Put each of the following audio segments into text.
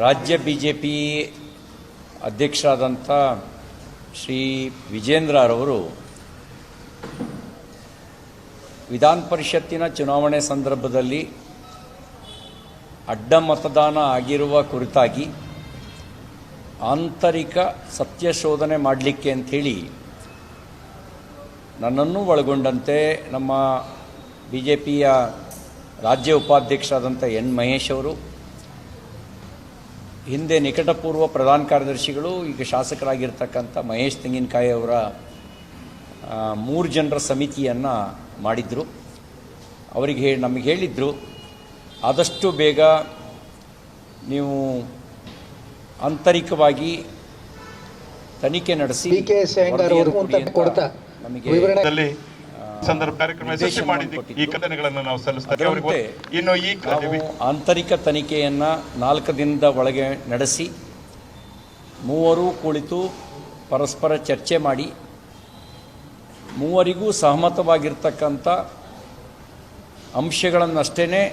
ರಾಜ್ಯ ಬಿಜೆಪಿ ಅಧ್ಯಕ್ಷರಾದಂಥ ಶ್ರೀ ವಿಜೇಂದ್ರರವರು ವಿಧಾನ ಪರಿಷತ್ತಿನ ಚುನಾವಣೆ ಸಂದರ್ಭದಲ್ಲಿ ಅಡ್ಡ ಮತದಾನ ಆಗಿರುವ ಕುರಿತಾಗಿ ಆಂತರಿಕ ಸತ್ಯಶೋಧನೆ ಮಾಡಲಿಕ್ಕೆ ಅಂಥೇಳಿ ನನ್ನನ್ನು ಒಳಗೊಂಡಂತೆ ನಮ್ಮ ಬಿಜೆಪಿಯ ರಾಜ್ಯ ಉಪಾಧ್ಯಕ್ಷರಾದಂಥ ಎನ್ ಮಹೇಶ್ ಅವರು, ಹಿಂದೆ ನಿಕಟಪೂರ್ವ ಪ್ರಧಾನ ಕಾರ್ಯದರ್ಶಿಗಳು, ಈಗ ಶಾಸಕರಾಗಿರ್ತಕ್ಕಂಥ ಮಹೇಶ್ ತೆಂಗಿನಕಾಯಿ ಅವರ 3 ಜನರ ಸಮಿತಿಯನ್ನು ಮಾಡಿದರು. ಅವರಿಗೆ ನಮಗೆ ಹೇಳಿದ್ರು, ಆದಷ್ಟು ಬೇಗ ನೀವು ಆಂತರಿಕವಾಗಿ ತನಿಖೆ ನಡೆಸಿ ನಮಗೆ ಆಂತರಿಕ ತನಿಖೆಯನ್ನು 4 ದಿನದ ಒಳಗೆ ನಡೆಸಿ 3 ಕುಳಿತು ಪರಸ್ಪರ ಚರ್ಚೆ ಮಾಡಿ 3 ಸಹಮತವಾಗಿರ್ತಕ್ಕಂಥ ಅಂಶಗಳನ್ನಷ್ಟೇ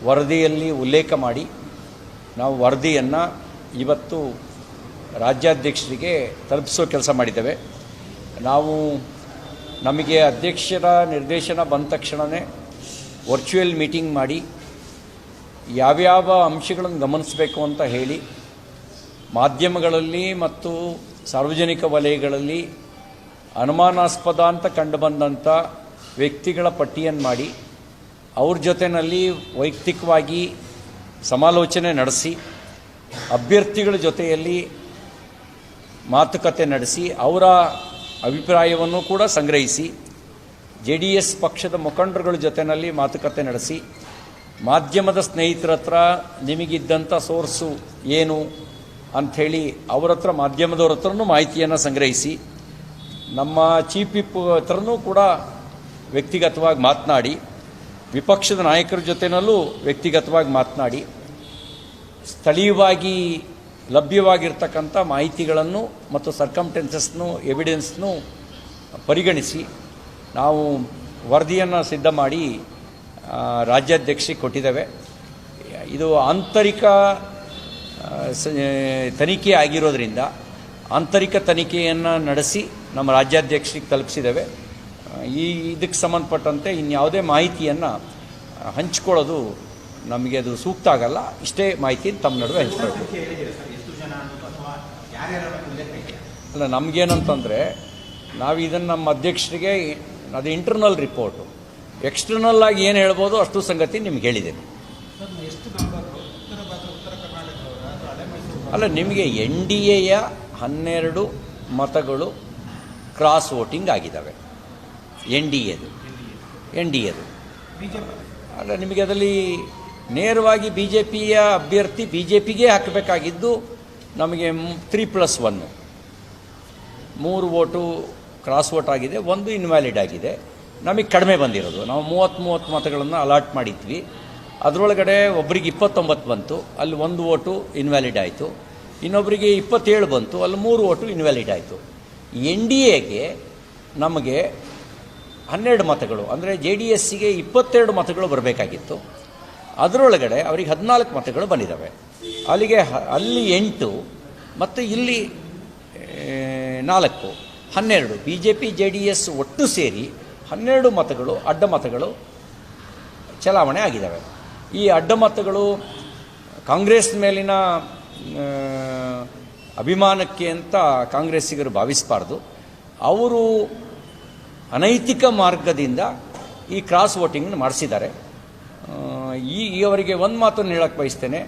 ವರದಿಯಲ್ಲಿ ಉಲ್ಲೇಖ ಮಾಡಿ ನಾವು ವರದಿಯನ್ನು ಇವತ್ತು ರಾಜ್ಯಾಧ್ಯಕ್ಷರಿಗೆ ತಲುಪಿಸೋ ಕೆಲಸ ಮಾಡಿದ್ದೇವೆ. ನಮಗೆ ಅಧ್ಯಕ್ಷರ ನಿರ್ದೇಶನ ಬಂದ ತಕ್ಷಣವೇ ವರ್ಚುವಲ್ ಮೀಟಿಂಗ್ ಮಾಡಿ ಯಾವ್ಯಾವ ಅಂಶಗಳನ್ನು ಗಮನಿಸಬೇಕು ಅಂತ ಹೇಳಿ ಮಾಧ್ಯಮಗಳಲ್ಲಿ ಮತ್ತು ಸಾರ್ವಜನಿಕ ವಲಯಗಳಲ್ಲಿ ಅನುಮಾನಾಸ್ಪದ ಅಂತ ಕಂಡುಬಂದಂಥ ವ್ಯಕ್ತಿಗಳ ಪಟ್ಟಿಯನ್ನು ಮಾಡಿ ಅವ್ರ ಜೊತೆಯಲ್ಲಿ ವೈಯಕ್ತಿಕವಾಗಿ ಸಮಾಲೋಚನೆ ನಡೆಸಿ ಅಭ್ಯರ್ಥಿಗಳ ಜೊತೆಯಲ್ಲಿ ಮಾತುಕತೆ ನಡೆಸಿ ಅವರ ಅಭಿಪ್ರಾಯವನ್ನು ಕೂಡ ಸಂಗ್ರಹಿಸಿ JDS ಪಕ್ಷದ ಮುಖಂಡರುಗಳ ಜೊತೆಯಲ್ಲಿ ಮಾತುಕತೆ ನಡೆಸಿ ಮಾಧ್ಯಮದ ಸ್ನೇಹಿತರ ಹತ್ರ ನಿಮಗಿದ್ದಂಥ ಸೋರ್ಸು ಏನು ಅಂಥೇಳಿ ಅವರ ಹತ್ರ ಮಾಧ್ಯಮದವ್ರ ಹತ್ರನೂ ಮಾಹಿತಿಯನ್ನು ಸಂಗ್ರಹಿಸಿ ನಮ್ಮ ಚೀಫ್ ವಿಪ್ ಹತ್ರನೂ ಕೂಡ ವ್ಯಕ್ತಿಗತವಾಗಿ ಮಾತನಾಡಿ ವಿಪಕ್ಷದ ನಾಯಕರ ಜೊತೆಯಲ್ಲೂ ವ್ಯಕ್ತಿಗತವಾಗಿ ಮಾತನಾಡಿ ಸ್ಥಳೀಯವಾಗಿ ಲಭ್ಯವಾಗಿರ್ತಕ್ಕಂಥ ಮಾಹಿತಿಗಳನ್ನು ಮತ್ತು ಸರ್ಕಮ್ಟೆನ್ಸಸ್ನು ಎವಿಡೆನ್ಸ್ನು ಪರಿಗಣಿಸಿ ನಾವು ವರದಿಯನ್ನು ಸಿದ್ಧ ಮಾಡಿ ರಾಜ್ಯಾಧ್ಯಕ್ಷರಿಗೆ ಕೊಟ್ಟಿದ್ದೇವೆ. ಇದು ಆಂತರಿಕ ತನಿಖೆ ಆಗಿರೋದ್ರಿಂದ ಆಂತರಿಕ ತನಿಖೆಯನ್ನು ನಡೆಸಿ ನಮ್ಮ ರಾಜ್ಯಾಧ್ಯಕ್ಷರಿಗೆ ತಲುಪಿಸಿದ್ದೇವೆ. ಇದಕ್ಕೆ ಸಂಬಂಧಪಟ್ಟಂತೆ ಇನ್ಯಾವುದೇ ಮಾಹಿತಿಯನ್ನು ಹಂಚ್ಕೊಳ್ಳೋದು ನಮಗೆ ಅದು ಸೂಕ್ತ ಆಗಲ್ಲ. ಇಷ್ಟೇ ಮಾಹಿತಿ ತಮ್ಮ ನಡುವೆ ಹಂಚ್ಕೊಳ್ಬೇಕು. ಅಲ್ಲ, ನಮಗೇನಂತಂದರೆ ನಾವು ಇದನ್ನು ನಮ್ಮ ಅಧ್ಯಕ್ಷರಿಗೆ ಅದು ಇಂಟರ್ನಲ್ ರಿಪೋರ್ಟು, ಎಕ್ಸ್ಟರ್ನಲ್ ಆಗಿ ಏನು ಹೇಳ್ಬೋದು ಅಷ್ಟು ಸಂಗತಿ ನಿಮ್ಗೆ ಹೇಳಿದ್ದೇನೆ. ಅಲ್ಲ, ನಿಮಗೆ NDAಯ 12 ಮತಗಳು ಕ್ರಾಸ್ ವೋಟಿಂಗ್ ಆಗಿದ್ದಾವೆ. NDAದು ಅಲ್ಲ, ನಿಮಗೆ ಅದರಲ್ಲಿ ನೇರವಾಗಿ BJPಯ ಅಭ್ಯರ್ಥಿ BJPಗೆ ಹಾಕಬೇಕಾಗಿದ್ದು ನಮಗೆ 3+1 3 ವೋಟು ಕ್ರಾಸ್ ವೋಟ್ ಆಗಿದೆ, 1 ಇನ್ವ್ಯಾಲಿಡ್ ಆಗಿದೆ. ನಮಗೆ ಕಡಿಮೆ ಬಂದಿರೋದು, ನಾವು 30 ಮತಗಳನ್ನು ಅಲಾಟ್ ಮಾಡಿದ್ವಿ. ಅದರೊಳಗಡೆ ಒಬ್ಬರಿಗೆ 29 ಬಂತು, ಅಲ್ಲಿ 1 ವೋಟು ಇನ್ವ್ಯಾಲಿಡ್ ಆಯಿತು. ಇನ್ನೊಬ್ಬರಿಗೆ 27 ಬಂತು, ಅಲ್ಲಿ 3 ವೋಟು ಇನ್ವ್ಯಾಲಿಡ್ ಆಯಿತು. NDAಗೆ ನಮಗೆ 12 ಮತಗಳು, ಅಂದರೆ JDSಗೆ 22 ಮತಗಳು ಬರಬೇಕಾಗಿತ್ತು. ಅದರೊಳಗಡೆ ಅವರಿಗೆ 14 ಮತಗಳು ಬಂದಿದ್ದಾವೆ. ಅಲ್ಲಿ 8 ಮತ್ತು ಇಲ್ಲಿ 4 12 BJP JDS ಒಟ್ಟು ಸೇರಿ 12 ಮತಗಳು ಅಡ್ಡ ಮತಗಳು ಚಲಾವಣೆ ಆಗಿದ್ದಾವೆ. ಈ ಅಡ್ಡ ಮತಗಳು ಕಾಂಗ್ರೆಸ್ ಮೇಲಿನ ಅಭಿಮಾನಕ್ಕೆ ಅಂತ ಕಾಂಗ್ರೆಸ್ಸಿಗರು ಭಾವಿಸಬಾರ್ದು. ಅವರು ಅನೈತಿಕ ಮಾರ್ಗದಿಂದ ಈ ಕ್ರಾಸ್ ವೋಟಿಂಗ್ ಮಾಡಿಸಿದ್ದಾರೆ. ಅವರಿಗೆ ಒಂದು ಮಾತನ್ನು ಹೇಳಕ್ಕೆ ಬಯಸ್ತೇನೆ,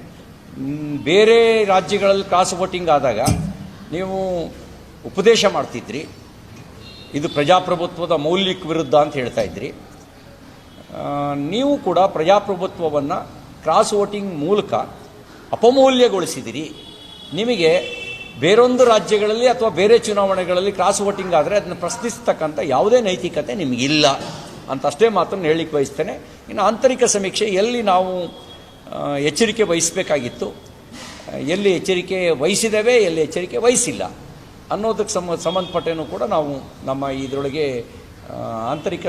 ಬೇರೆ ರಾಜ್ಯಗಳಲ್ಲಿ ಕ್ರಾಸ್ ವೋಟಿಂಗ್ ಆದಾಗ ನೀವು ಉಪದೇಶ ಮಾಡ್ತಿದ್ರಿ, ಇದು ಪ್ರಜಾಪ್ರಭುತ್ವದ ಮೌಲ್ಯಕ್ಕೆ ವಿರುದ್ಧ ಅಂತ ಹೇಳ್ತಾ ಇದ್ರಿ. ನೀವು ಕೂಡ ಪ್ರಜಾಪ್ರಭುತ್ವವನ್ನು ಕ್ರಾಸ್ ವೋಟಿಂಗ್ ಮೂಲಕ ಅಪಮೌಲ್ಯಗೊಳಿಸಿದಿರಿ. ನಿಮಗೆ ಬೇರೊಂದು ರಾಜ್ಯಗಳಲ್ಲಿ ಅಥವಾ ಬೇರೆ ಚುನಾವಣೆಗಳಲ್ಲಿ ಕ್ರಾಸ್ ವೋಟಿಂಗ್ ಆದರೆ ಅದನ್ನು ಪ್ರಶ್ನಿಸ್ತಕ್ಕಂಥ ಯಾವುದೇ ನೈತಿಕತೆ ನಿಮಗಿಲ್ಲ ಅಂತ ಅಷ್ಟೇ ಮಾತನ್ನು ಹೇಳಲಿಕ್ಕೆ ಬಯಸ್ತೇನೆ. ಇನ್ನು ಆಂತರಿಕ ಸಮೀಕ್ಷೆ ಎಲ್ಲಿ ನಾವು ಎಚ್ಚರಿಕೆ ವಹಿಸಬೇಕಾಗಿತ್ತು, ಎಲ್ಲಿ ಎಚ್ಚರಿಕೆ ವಹಿಸಿದ್ದೇವೆ, ಎಲ್ಲಿ ಎಚ್ಚರಿಕೆ ವಹಿಸಿಲ್ಲ ಅನ್ನೋದಕ್ಕೆ ಸಂಬಂಧಪಟ್ಟೇನೂ ಕೂಡ ನಾವು ನಮ್ಮ ಇದರೊಳಗೆ ಆಂತರಿಕ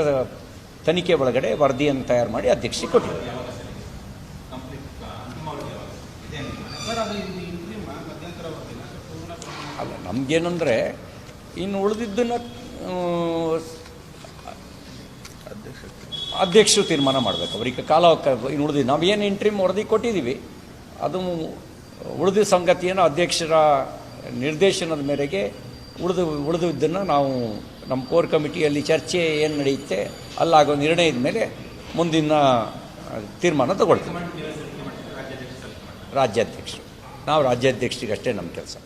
ತನಿಖೆ ಒಳಗಡೆ ವರದಿಯನ್ನು ತಯಾರು ಮಾಡಿ ಅಧ್ಯಕ್ಷರಿಗೆ ಕೊಟ್ಟಿದ್ದೇವೆ. ಅಲ್ಲ, ನಮಗೇನೆಂದರೆ ಇನ್ನು ಉಳಿದಿದ್ದನ್ನು ಅಧ್ಯಕ್ಷರು ತೀರ್ಮಾನ ಮಾಡಬೇಕು. ಅವರಿಗೆ ಇನ್ನು ಉಳಿದಿದ್ದು ನಾವೇನು ಇಂಟ್ರಿಮ್ ವರದಿ ಕೊಟ್ಟಿದ್ದೀವಿ, ಅದು ಉಳಿದ ಸಂಗತಿಯನ್ನು ಅಧ್ಯಕ್ಷರ ನಿರ್ದೇಶನದ ಮೇರೆಗೆ ಉಳಿದಿದ್ದನ್ನು ನಾವು ನಮ್ಮ ಕೋರ್ ಕಮಿಟಿಯಲ್ಲಿ ಚರ್ಚೆ ಏನು ನಡೆಯುತ್ತೆ ಅಲ್ಲಾಗೋ ನಿರ್ಣಯದ ಮೇಲೆ ಮುಂದಿನ ತೀರ್ಮಾನ ತಗೊಳ್ತೀವಿ. ರಾಜ್ಯಾಧ್ಯಕ್ಷರು, ನಾವು ರಾಜ್ಯಾಧ್ಯಕ್ಷರಿಗಷ್ಟೇ ನಮ್ಮ ಕೆಲಸ.